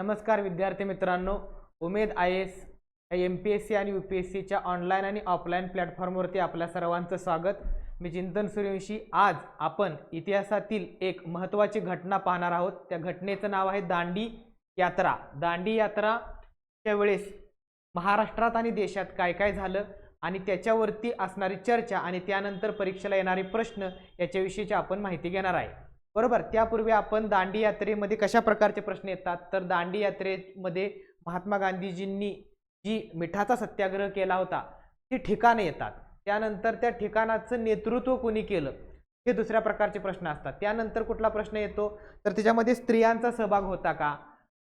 नमस्कार विद्यार्थी मित्रांनो, उमेद IAS MPSC आणि UPSCच्या ऑनलाईन आणि ऑफलाईन प्लॅटफॉर्मवरती आपल्या सर्वांचं स्वागत। मी चिंतन सूर्यवंशी। आज आपण इतिहासातील एक महत्त्वाची घटना पाहणार आहोत। त्या घटनेचं नाव आहे दांडी यात्रा। दांडी यात्राच्या वेळेस महाराष्ट्रात आणि देशात काय काय झालं आणि त्याच्यावरती असणारी चर्चा आणि त्यानंतर परीक्षेला येणारे प्रश्न याच्याविषयीची आपण माहिती घेणार आहे। बरोबर, त्यापूर्वी आपण दांडी यात्रेमध्ये कशा प्रकारचे प्रश्न येतात तर दांडी यात्रेमध्ये महात्मा गांधीजींनी जी मिठाचा सत्याग्रह केला होता ती ठिकाणे येतात। त्यानंतर त्या ठिकाणाचं नेतृत्व कोणी केलं हे दुसऱ्या प्रकारचे प्रश्न असतात। त्यानंतर कुठला प्रश्न येतो तर त्याच्यामध्ये स्त्रियांचा सहभाग होता का।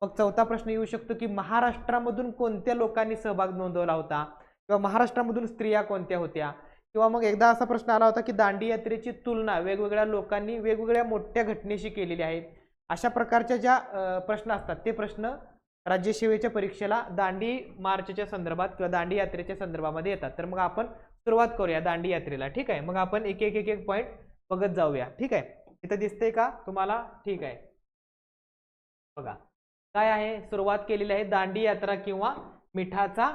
मग चौथा प्रश्न येऊ शकतो की महाराष्ट्रामधून कोणत्या लोकांनी सहभाग नोंदवला होता किंवा महाराष्ट्रामधून स्त्रिया कोणत्या होत्या। किंवा मग एकदा असा प्रश्न आला होता की दांडी यात्रेची तुलना वेगवेगळ्या लोकांनी वेगवेगळ्या मोठ्या घटनेशी केलेली आहे। अशा प्रकारच्या ज्या प्रश्न असतात ते प्रश्न राज्यसेवेच्या परीक्षेला दांडी मार्चच्या संदर्भात किंवा दांडी यात्रेच्या संदर्भामध्ये येतात। तर मग आपण सुरुवात करूया दांडी यात्रेला। ठीक आहे, मग आपण एक एक पॉइंट बघत जाऊया। ठीक आहे, इथं दिसतंय का तुम्हाला? ठीक आहे, बघा काय आहे, सुरुवात केलेली आहे दांडी यात्रा किंवा मिठाचा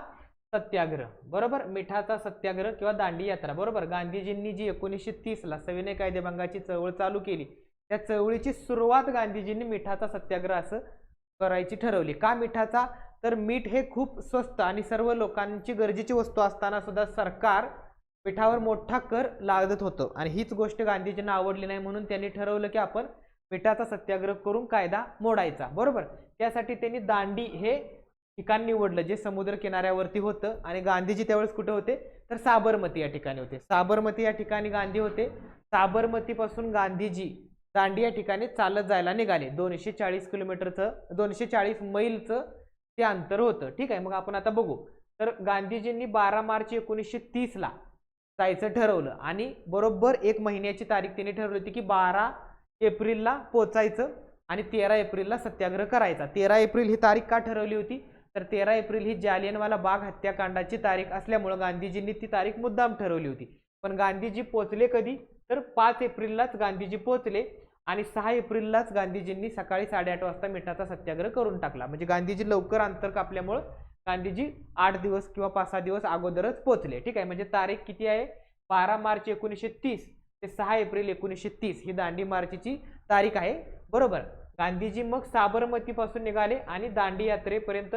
सत्याग्रह। बरोबर, मिठाचा सत्याग्रह किंवा दांडी यात्रा। बरोबर, गांधीजींनी जी 1930 ला सविनय कायदेभंगाची चळवळ चालू केली त्या चळवळीची सुरुवात गांधीजींनी मिठाचा सत्याग्रह असं करायची ठरवली। का मिठाचा? तर मीठ हे खूप स्वस्त आणि सर्व लोकांची गरजेची वस्तू असताना सुद्धा सरकार मिठावर मोठा कर लादत होतं आणि हीच गोष्ट गांधीजींना आवडली नाही, म्हणून त्यांनी ठरवलं की आपण मिठाचा सत्याग्रह करून कायदा मोडायचा। बरोबर, त्यासाठी त्यांनी दांडी हे ठिकाण निवडलं जे समुद्र किनाऱ्यावरती होतं आणि गांधीजी त्यावेळेस कुठे होते तर साबरमती या ठिकाणी होते। साबरमती या ठिकाणी गांधी होते। साबरमतीपासून गांधीजी दांडी या ठिकाणी चालत जायला निघाले। 240 किलोमीटरचं 240 मैलचं ते अंतर होतं। ठीक आहे, मग आपण आता बघू तर गांधीजींनी 12 मार्च 1930 ला जायचं ठरवलं आणि बरोबर एक महिन्याची तारीख त्यांनी ठरवली होती की 12 एप्रिलला पोचायचं आणि 13 एप्रिलला सत्याग्रह करायचा। 13 एप्रिल ही तारीख का ठरवली होती तर 13 एप्रिल ही जालियनवाला बाग हत्याकांडाची तारीख असल्यामुळे गांधीजींनी ती तारीख मुद्दाम ठरवली होती। पण गांधीजी पोचले कधी तर 5 एप्रिललाच गांधीजी पोचले आणि 6 एप्रिललाच गांधीजींनी सकाळी 8:30 वाजता मिठाचा सत्याग्रह करून टाकला। म्हणजे गांधीजी लवकर अंतर कापल्यामुळे गांधीजी 8 दिवस किंवा 5-6 दिवस अगोदरच पोचले। ठीक आहे, म्हणजे तारीख किती आहे 12 मार्च 1930 ते 6 एप्रिल 1930 ही दांडी मार्चची तारीख आहे। बरोबर, गांधीजी मग साबरमती पासून निघाले आणि दांडी यात्रेपर्यंत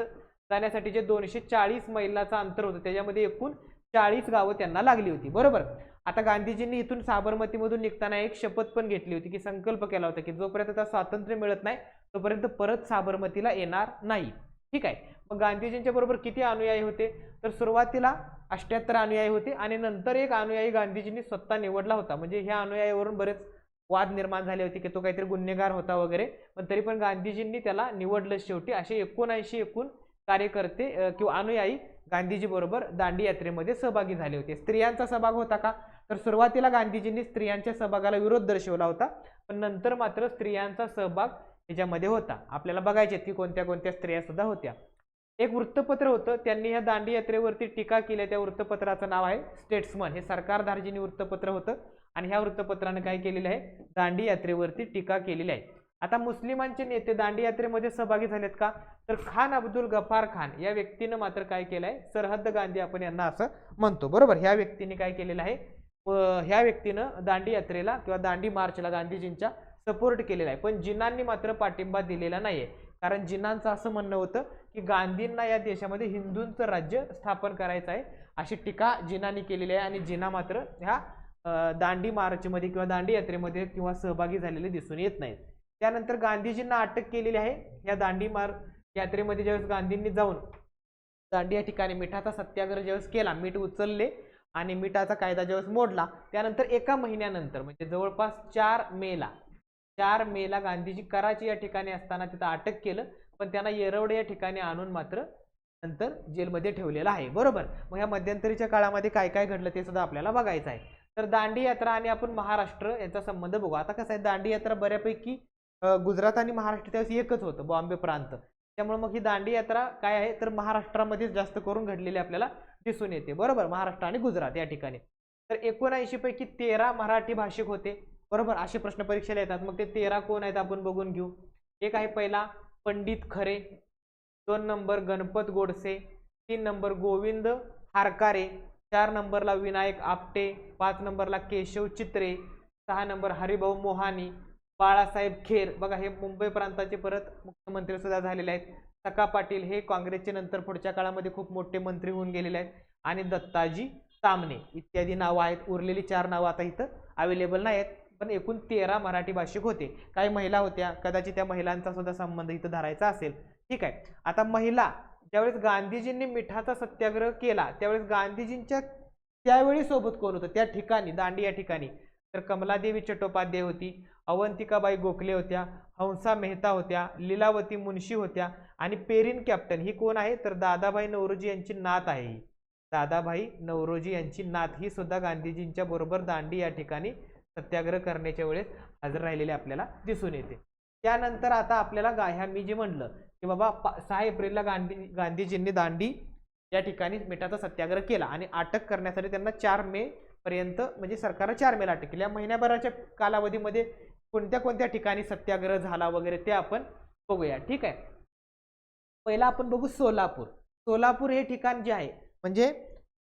जाण्यासाठी जे 240 मैलाचं अंतर होतं त्याच्यामध्ये एकूण 40 गावं त्यांना लागली होती। बरोबर, आता गांधीजींनी इथून साबरमतीमधून निघताना एक शपथ पण घेतली होती की संकल्प केला होता की जोपर्यंत आता स्वातंत्र्य मिळत नाही तोपर्यंत परत साबरमतीला येणार नाही। ठीक आहे, मग गांधीजींच्या बरोबर किती अनुयायी होते तर सुरुवातीला 78 अनुयायी होते आणि नंतर एक अनुयायी गांधीजींनी स्वतः निवडला होता। म्हणजे ह्या अनुयायीवरून बरेच वाद निर्माण झाले होते की तो काहीतरी गुन्हेगार होता वगैरे, पण तरी पण गांधीजींनी त्याला निवडलं शेवटी। असे 79 एकूण कार्यकर्ते किंवा अनुयायी गांधीजी बरोबर दांडी यात्रेमध्ये सहभागी झाले होते। स्त्रियांचा सहभाग होता का तर सुरुवातीला गांधीजींनी स्त्रियांच्या सहभागाला विरोध दर्शवला होता, पण नंतर मात्र स्त्रियांचा सहभाग याच्यामध्ये होता। आपल्याला बघायचे की कोणत्या कोणत्या स्त्रिया सुद्धा होत्या। एक वृत्तपत्र होतं, त्यांनी ह्या दांडी यात्रेवरती टीका केली। त्या वृत्तपत्राचं नाव आहे स्टेट्समन। हे सरकारधार्जिनी वृत्तपत्र होतं आणि ह्या वृत्तपत्राने काय केलेलं आहे दांडी यात्रेवरती टीका केलेली आहे। आता मुस्लिमांचे नेते दांडी यात्रेमध्ये सहभागी झालेत का तर खान अब्दुल गफार खान या व्यक्तीने मात्र काय केलंय सरहद्द गांधी आपण यांना असं म्हणतो। बरोबर, ह्या व्यक्तीने काय केलेलं आहे ह्या व्यक्तीनं दांडी यात्रेला किंवा दांडी मार्चला गांधीजींच्या सपोर्ट केलेला आहे, पण जिनांनी मात्र पाठिंबा दिलेला नाहीये। कारण जिनांचं असं म्हणणं होतं की गांधींना या देशामध्ये हिंदूंचं राज्य स्थापन करायचं आहे अशी टीका जिनांनी केलेली आहे आणि जिना मात्र ह्या दांडी मार्चमध्ये किंवा दांडी यात्रेमध्ये किंवा सहभागी झालेले दिसून येत नाहीत। त्यानंतर गांधीजींना अटक केलेली आहे। या दांडी यात्रेमध्ये ज्यावेळेस गांधींनी जाऊन दांडी या ठिकाणी मिठाचा सत्याग्रह ज्यावेळेस केला, मीठ उचलले आणि मिठाचा कायदा ज्यावेळेस मोडला, त्यानंतर एका महिन्यानंतर म्हणजे जवळपास 4 मेला गांधीजी कराची या ठिकाणी असताना तिथं अटक केलं, पण त्यांना येरवडे या ठिकाणी आणून मात्र नंतर जेलमध्ये ठेवलेलं आहे। बरोबर, मग या मध्यंतरीच्या काळामध्ये काय काय घडलं ते सुद्धा आपल्याला बघायचं आहे। तर दांडी यात्रा आणि आपण महाराष्ट्र यांचा संबंध बघू। आता कसं आहे दांडी यात्रा बऱ्यापैकी गुजरात आणि महाराष्ट्र त्यावेळेस एकच होतं, बॉम्बे प्रांत, त्यामुळे मग ही दांडी यात्रा काय आहे तर महाराष्ट्रामध्ये जास्त करून घडलेली आपल्याला दिसून येते। बरोबर, महाराष्ट्र आणि गुजरात या ठिकाणी। तर 79 पैकी 13 मराठी भाषिक होते। बरोबर, असे प्रश्न परीक्षेला येतात। मग ते 13 कोण आहेत आपण बघून घेऊ। एक आहे पहिला पंडित खरे, 2 नंबर गणपत गोडसे, 3 नंबर गोविंद हारकारे, 4 नंबरला विनायक आपटे, 5 नंबरला केशव चित्रे, 6 नंबर हरिभाऊ मोहानी, बाळासाहेब खेर, बघा हे मुंबई प्रांताचे परत मुख्यमंत्री सुद्धा झालेले आहेत. सखा पाटील हे काँग्रेसचे नंतर पुढच्या काळामध्ये खूप मोठे मंत्री होऊन गेलेले आहेत. आणि दत्ताजी तामणे इत्यादी नावं आहेत. उरलेली 4 नावं आता इथं अवेलेबल नाही आहेत, पण एकूण 13 मराठी भाषिक होते. काही महिला होत्या, कदाचित त्या महिलांचा सुद्धा संबंध इथं धरायचा असेल. ठीक आहे. आता महिला ज्यावेळेस गांधीजींनी मिठाचा सत्याग्रह केला त्यावेळेस गांधीजींच्या त्यावेळी सोबत कोण होतं त्या ठिकाणी, दांडी या ठिकाणी, तर कमलादेवी चट्टोपाध्याय होती, अवंतिकाबाई गोखले होत्या, हंसा मेहता होत्या, लीलावती मुन्शी होत्या आणि पेरिन कॅप्टन ही कोण आहे तर दादाभाई नौरोजी यांची नात आहे. दादाभाई नौरोजी यांची नात ही सुद्धा गांधीजींच्या बरोबर दांडी या ठिकाणी सत्याग्रह करण्याच्या वेळेस हजर राहिलेले आपल्याला दिसून येते. त्यानंतर आता आपल्याला ह्या मी जे म्हणलं की बाबा 6 एप्रिलला गांधीजींनी दांडी या ठिकाणी मिठाचा सत्याग्रह केला आणि अटक करण्यासाठी त्यांना 4 मे पर्यंत म्हणजे सरकारने 4 मेला अटक केली. या महिन्याभराच्या कालावधीमध्ये कोणत्या कोणत्या ठिकाणी सत्याग्रह झाला वगैरे ते आपण बघूया. ठीक आहे. पहिला आपण बघू सोलापूर. सोलापूर हे ठिकाण जे आहे म्हणजे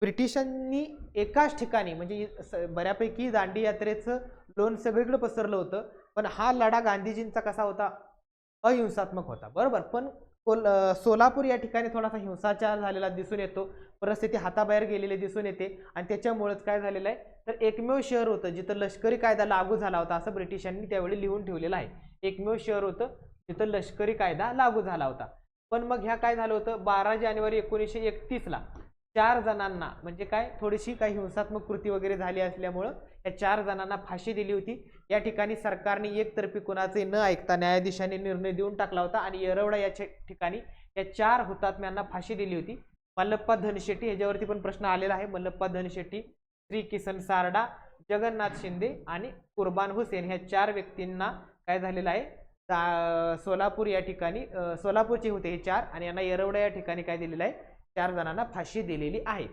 ब्रिटिशांनी एकाच ठिकाणी म्हणजे बऱ्यापैकी दांडी यात्रेचं लोण सगळीकडे पसरलं होतं, पण हा लढा गांधीजींचा कसा होता अहिंसात्मक होता. बरोबर. पण सोलापूर या ठिकाणी थोडासा हिंसाचार झालेला दिसून येतो, परिस्थिती हाताबाहेर गेलेली दिसून येते आणि त्याच्यामुळेच काय झालेलं आहे तर एकमेव शहर होतं जिथं लष्करी कायदा लागू झाला होता असं ब्रिटिशांनी त्यावेळी लिहून ठेवलेलं आहे. एकमेव शहर होतं जिथं लष्करी कायदा लागू झाला होता. पण मग ह्या काय झालं होतं 12 जानेवारी 1931ला 4 जणांना म्हणजे काय थोडीशी काही हिंसात्मक कृती वगैरे झाली असल्यामुळं या 4 जणांना फाशी दिली होती. या ठिकाणी सरकारने एकतर्फी कुणाचे न ऐकता न्यायाधीशांनी निर्णय देऊन टाकला होता आणि येरवडा या ठिकाणी या 4 हुतात्म्यांना फाशी दिली होती. मल्लप्पा धनशेट्टी ह्याच्यावरती पण प्रश्न आलेला आहे. मल्लप्पा धनशेट्टी, श्री किसन सारडा, जगन्नाथ शिंदे आणि कुर्बान हुसेन ह्या 4 व्यक्तींना काय झालेलं आहे सोलापूर या ठिकाणी सोलापूरचे होते हे 4 आणि यांना येरवडा या ठिकाणी काय दिलेलं आहे 4 जणांना फाशी दिलेली आहे.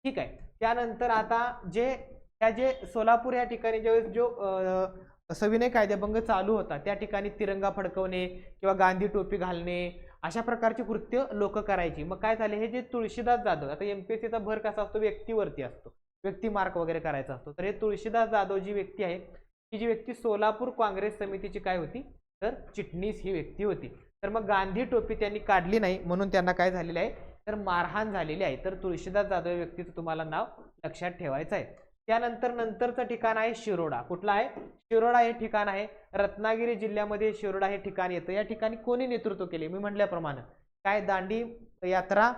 ठीक आहे. त्यानंतर आता जे सोलापूर या ठिकाणी ज्यावेळेस जो सविनय कायदेभंग चालू होता त्या ठिकाणी तिरंगा फडकवणे किंवा गांधी टोपी घालणे अशा प्रकारची कृत्य लोक करायची. मग काय झाले हे जे तुळशीदास जाधव, आता एमपीएससीचा भर कसा असतो व्यक्तीवरती असतो, व्यक्ती मार्क वगैरे करायचा असतो, तर हे तुळशीदास जाधव जी व्यक्ती आहे ही जी व्यक्ती सोलापूर काँग्रेस समितीची काय होती तर चिटणीस ही व्यक्ती होती. तर मग गांधी टोपी त्यांनी काढली नाही म्हणून त्यांना काय झालेलं आहे तर मारहाण झालेली आहे. तर तुळशीदास जाधव व्यक्तीचं तुम्हाला नाव लक्षात ठेवायचं आहे. त्यानंतर नंतरचं ठिकाण आहे शिरोडा. कुठलं आहे शिरोडा हे ठिकाण आहे रत्नागिरी जिल्ह्यामध्ये शिरोडा हे ठिकाण येतं. या ठिकाणी कोणी नेतृत्व केले मी म्हटल्याप्रमाणे काय दांडी यात्रा,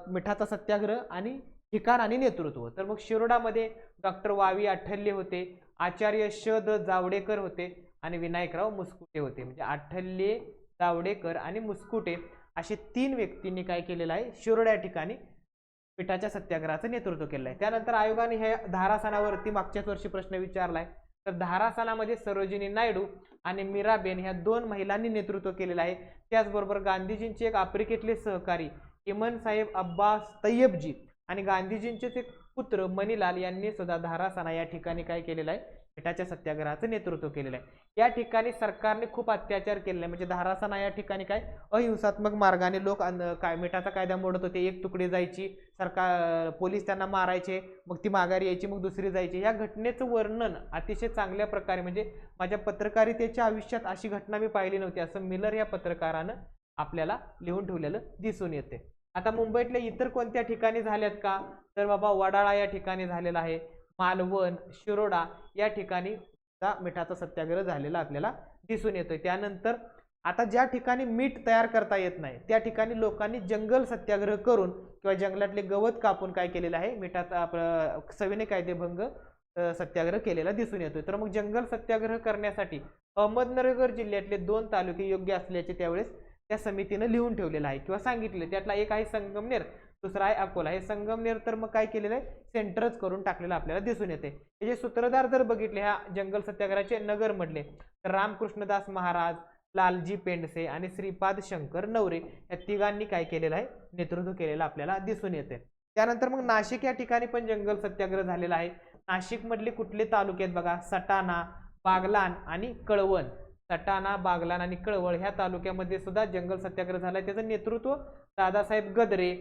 मिठाचा सत्याग्रह आणि ठिकाण आणि नेतृत्व. तर मग शिरोडामध्ये डॉक्टर वावी आठल्ये होते, आचार्य श द जावडेकर होते आणि विनायकराव मुस्कुटे होते. म्हणजे आठल्ये, जावडेकर आणि मुस्कुटे असे 3 व्यक्तींनी काय केलेलं आहे शिरोडा या ठिकाणी मिठाच्या सत्याग्रहाचं नेतृत्व केलं आहे. त्यानंतर आयोगाने हे धारासनावरती मागच्याच वर्षी प्रश्न विचारलाय. तर धारासनामध्ये सरोजिनी नायडू आणि मीराबेन ह्या 2 महिलांनी नेतृत्व केलेलं आहे. त्याचबरोबर गांधीजींचे एक आफ्रिकेतले सहकारी इमन साहेब अब्बास तय्यबजी आणि गांधीजींचेच एक पुत्र मणिलाल यांनी सुद्धा धारासना या ठिकाणी काय केलेलं आहे मिठाच्या सत्याग्रहाचं नेतृत्व केलेलं आहे. या ठिकाणी सरकारने खूप अत्याचार केलेला आहे. म्हणजे धारासना या ठिकाणी काय अहिंसात्मक मार्गाने लोक काय मिठाचा कायदा मोडत होते. एक तुकडी जायची, सरकार पोलीस त्यांना मारायचे, मग ती माघारी यायची, मग दुसरी जायची. या घटनेचं वर्णन अतिशय चांगल्या प्रकारे म्हणजे माझ्या पत्रकारितेच्या आयुष्यात अशी घटना मी पाहिली नव्हती असं मिलर या पत्रकारानं आपल्याला लिहून ठेवलेलं दिसून येते. आता मुंबईतल्या इतर कोणत्या ठिकाणी झाल्यात का तर बाबा वडाळा या ठिकाणी झालेला आहे, मालवण, शिरोडा या ठिकाणी मिठाचा सत्याग्रह झालेला आपल्याला दिसून येतोय. त्यानंतर आता ज्या ठिकाणी मीठ तयार करता येत नाही त्या ठिकाणी लोकांनी जंगल सत्याग्रह करून किंवा जंगलातले गवत कापून काय केलेलं आहे मिठाचा सविनय कायदेभंग सत्याग्रह केलेला दिसून येतोय. तर मग जंगल सत्याग्रह करण्यासाठी अहमदनगर जिल्ह्यातले 2 तालुके योग्य असल्याचे त्यावेळेस त्या समितीनं लिहून ठेवलेलं आहे किंवा सांगितले. त्यातला एक आहे संगमनेर, दुसरा आहे अकोला. हे संगमनेर तर मग काय केलेलं आहे सेंटरच करून टाकलेलं आपल्याला दिसून येते. हे जे सूत्रधार जर बघितले ह्या जंगल सत्याग्रहाचे नगर मधले तर रामकृष्णदास महाराज, लालजी पेंडसे आणि श्रीपाद शंकर नवरे या तिघांनी काय केलेलं आहे नेतृत्व केलेलं आपल्याला दिसून येते. त्यानंतर मग नाशिक या ठिकाणी पण जंगल सत्याग्रह झालेला आहे. नाशिक मधले कुठले तालुके आहेत बघा सटाणा, बागलाण आणि कळवण. सटाणा, बागलाण आणि कळवळ ह्या तालुक्यामध्ये सुद्धा जंगल सत्याग्रह झालाय. त्याचं नेतृत्व दादासाहेब गद्रे,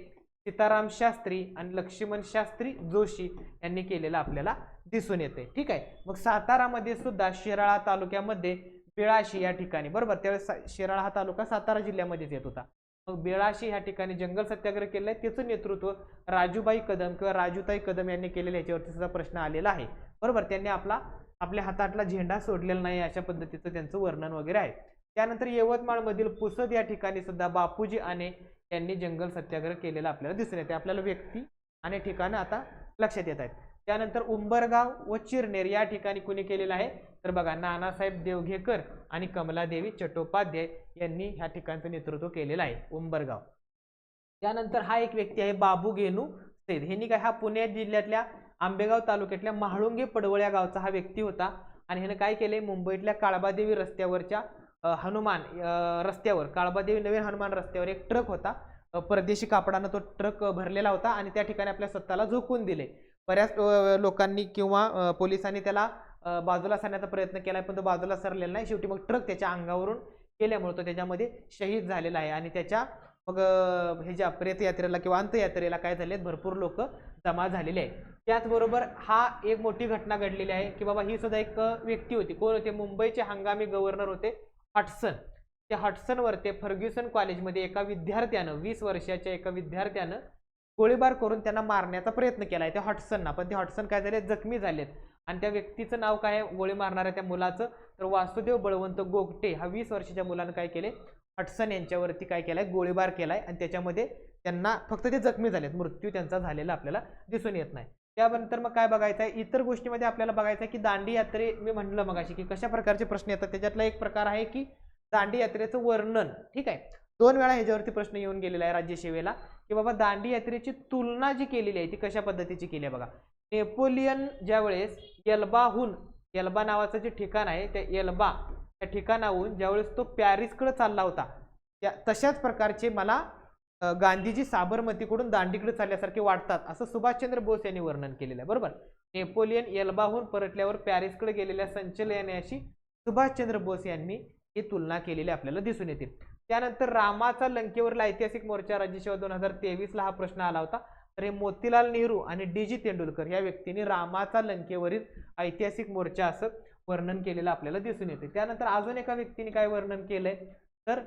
सीताराम शास्त्री आणि लक्ष्मण शास्त्री जोशी यांनी केलेलं आपल्याला दिसून येते. ठीक आहे. मग सातारामध्ये सुद्धा शिराळा तालुक्यामध्ये बेळाशी या ठिकाणी, बरोबर, त्यावेळेस शिराळा हा तालुका सातारा जिल्ह्यामध्येच येत होता. मग बेळाशी ह्या ठिकाणी जंगल सत्याग्रह केलेला आहे. त्याचं नेतृत्व राजूबाई कदम किंवा राजूताई कदम यांनी केलेलं, याच्यावरती सुद्धा प्रश्न आलेला आहे. बरोबर, त्यांनी आपल्या हातातला झेंडा सोडलेला नाही अशा पद्धतीचं त्यांचं वर्णन वगैरे आहे. त्यानंतर यवतमाळ मधील पुसद या ठिकाणी सुद्धा बापूजी आने यांनी जंगल सत्याग्रह केलेला आपल्याला दिसून येते. आपल्याला व्यक्ती आणि ठिकाणं आता लक्षात येत आहेत. त्यानंतर उंबरगाव व चिरनेर या ठिकाणी कुणी केलेलं आहे तर बघा, नानासाहेब देवघेकर आणि कमलादेवी चट्टोपाध्याय यांनी ह्या ठिकाणचं नेतृत्व केलेलं आहे, उंबरगाव. त्यानंतर हा एक व्यक्ती आहे बाबू गेनू सेद. ह्यांनी काय, हा पुणे जिल्ह्यातल्या आंबेगाव तालुक्यातल्या महाळुंगे पडवळ या गावचा हा व्यक्ती होता आणि ह्यानं काय केले, मुंबईतल्या काळबादेवी रस्त्यावरच्या हनुमान रस्त्यावर, काळबादेवी नवीन हनुमान रस्त्यावर एक ट्रक होता, परदेशी कापडानं तो ट्रक भरलेला होता आणि त्या ठिकाणी आपल्या स्वतःला झोकून दिले. बऱ्याच लोकांनी किंवा पोलिसांनी त्याला बाजूला सरण्याचा प्रयत्न केला, पण तो बाजूला सरलेला नाही. शेवटी मग ट्रक त्याच्या अंगावरून केल्यामुळे तो त्याच्यामध्ये शहीद झालेला आहे आणि त्याच्या मग ह्याच्या प्रेतयात्रेला किंवा अंत्ययात्रेला काय झाले, भरपूर लोक जमा झालेले आहेत. त्याचबरोबर हा एक मोठी घटना घडलेली आहे की बाबा, ही सुद्धा एक व्यक्ती होती. कोण होते, मुंबईचे हंगामी गव्हर्नर होते हटसन. त्या हटसनवर ते फर्ग्युसन कॉलेजमध्ये एका विद्यार्थ्यानं, 20 वर्षाच्या एका विद्यार्थ्यानं गोळीबार करून त्यांना मारण्याचा प्रयत्न केला आहे त्या हटसनना. पण ते हटसन काय झाले, जखमी झालेत. आणि त्या व्यक्तीचं नाव काय आहे, गोळी मारणाऱ्या त्या मुलाचं, तर वासुदेव बळवंत गोगटे. हा 20 वर्षाच्या मुलानं काय केले, हटसन यांच्यावरती काय केलाय, गोळीबार केलाय आणि त्याच्यामध्ये त्यांना फक्त ते जखमी झालेत, मृत्यू त्यांचा झालेला आपल्याला दिसून येत नाही. त्यानंतर मग काय बघायचं आहे, इतर गोष्टीमध्ये आपल्याला बघायचं आहे की दांडी यात्रे, मी म्हणलं मगाशी की कशा प्रकारचे प्रश्न येतात. त्याच्यातला एक प्रकार आहे की दांडी यात्रेचं वर्णन. ठीक आहे, 2 वेळा ह्याच्यावरती प्रश्न येऊन गेलेला आहे राज्यसेवेला की बाबा, दांडी यात्रेची तुलना जी केलेली आहे ती कशा पद्धतीची केली आहे बघा. नेपोलियन ज्यावेळेस एल्बाहून, एल्बा नावाचं जे ठिकाण आहे त्या एल्बा त्या ठिकाणाहून ज्यावेळेस तो पॅरिसकडे चालला होता, तशाच प्रकारचे मला गांधीजी साबरमतीकडून दांडीकडे चालल्यासारखे वाटतात, असं सुभाषचंद्र बोस यांनी वर्णन केलेलं आहे. बरोबर, नेपोलियन एल्बाहून परतल्यावर पॅरिसकडे गेलेल्या संचलनाशी सुभाषचंद्र बोस यांनी ही तुलना केलेली आपल्याला दिसून येते. त्यानंतर रामाचा लंकेवरील ऐतिहासिक मोर्चा राज्यसेवा 2023ला हा प्रश्न आला होता. तर हे मोतीलाल नेहरू आणि डी.जी. तेंडुलकर या व्यक्तींनी रामाचा लंकेवरील ऐतिहासिक मोर्चा असं वर्णन केलेलं आपल्याला दिसून येते. त्यानंतर अजून एका व्यक्तीने काय वर्णन केलंय तर,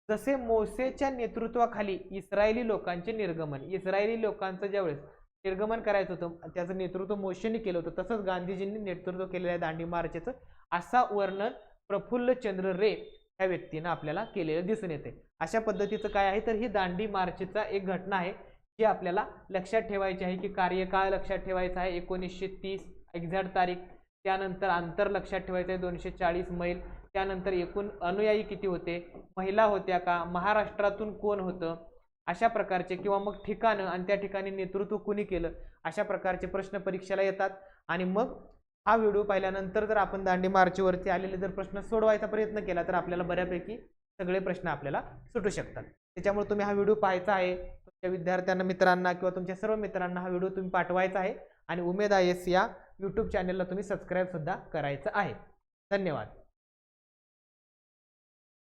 जसे मोसेच्या नेतृत्वाखाली इस्रायली लोकांचे निर्गमन, इस्रायली लोकांचं ज्यावेळेस निर्गमन करायचं होतं त्याचं नेतृत्व मोशेने केलं होतं, तसंच गांधीजींनी नेतृत्व केलेलं आहे दांडी मार्चचं, असा वर्णन प्रफुल्लचंद्र रे ह्या व्यक्तीनं आपल्याला केलेलं दिसून येते. अशा पद्धतीचं काय आहे तर ही दांडी मार्चचा एक घटना आहे जी आपल्याला लक्षात ठेवायची आहे की कार्यकाळ लक्षात ठेवायचा आहे 1930 एक्झॅक्ट तारीख. त्यानंतर अंतर लक्षात ठेवायचं आहे 240 मैल. त्यानंतर एकूण अनुयायी किती होते, महिला होत्या का, महाराष्ट्रातून कोण होतं, अशा प्रकारचे, किंवा मग ठिकाणं आणि त्या ठिकाणी नेतृत्व कुणी केलं, अशा प्रकारचे प्रश्न परीक्षेला येतात. आणि मग हा व्हिडिओ पाहिल्यानंतर जर आपण दांडी मार्चवरती आलेले जर प्रश्न सोडवायचा प्रयत्न केला तर आपल्याला बऱ्यापैकी सगळे प्रश्न आपल्याला सुटू शकतात. त्याच्यामुळे तुम्ही हा व्हिडिओ पाहायचा आहे, तुमच्या विद्यार्थ्यांना, मित्रांना किंवा तुमच्या सर्व मित्रांना हा व्हिडिओ तुम्ही पाठवायचा आहे आणि उमेद IAS या YouTube चॅनलला तुम्ही सबस्क्राईब सुद्धा करायचं आहे. धन्यवाद.